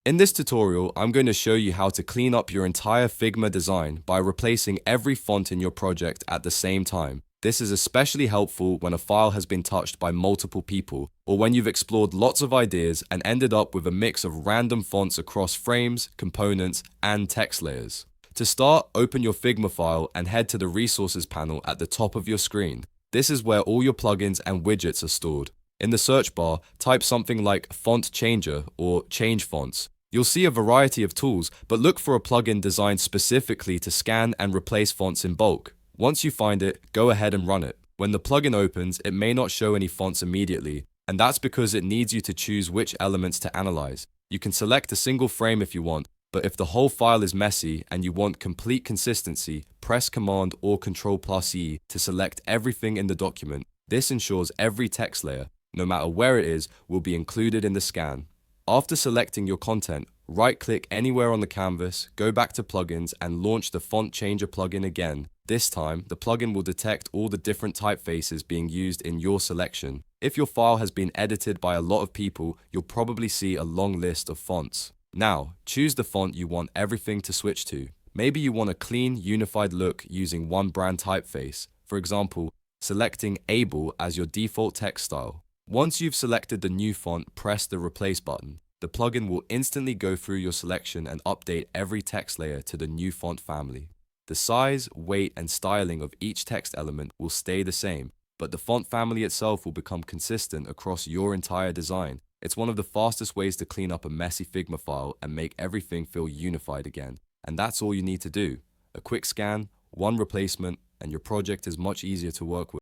In this tutorial, I'm going to show you how to clean up your entire Figma design by replacing every font in your project at the same time. This is especially helpful when a file has been touched by multiple people, or when you've explored lots of ideas and ended up with a mix of random fonts across frames, components, and text layers. To start, open your Figma file and head to the Resources panel at the top of your screen. This is where all your plugins and widgets are stored. In the search bar, type something like Font Changer or Change Fonts. You'll see a variety of tools, but look for a plugin designed specifically to scan and replace fonts in bulk. Once you find it, go ahead and run it. When the plugin opens, it may not show any fonts immediately, and that's because it needs you to choose which elements to analyze. You can select a single frame if you want, but if the whole file is messy and you want complete consistency, press Command or Ctrl+E to select everything in the document. This ensures every text layer, no matter where it is, will be included in the scan. After selecting your content, right-click anywhere on the canvas, go back to Plugins, and launch the Font Changer plugin again. This time, the plugin will detect all the different typefaces being used in your selection. If your file has been edited by a lot of people, you'll probably see a long list of fonts. Now, choose the font you want everything to switch to. Maybe you want a clean, unified look using one brand typeface. For example, selecting Able as your default text style. Once you've selected the new font, press the Replace button. The plugin will instantly go through your selection and update every text layer to the new font family. The size, weight, and styling of each text element will stay the same, but the font family itself will become consistent across your entire design. It's one of the fastest ways to clean up a messy Figma file and make everything feel unified again. And that's all you need to do. A quick scan, one replacement, and your project is much easier to work with.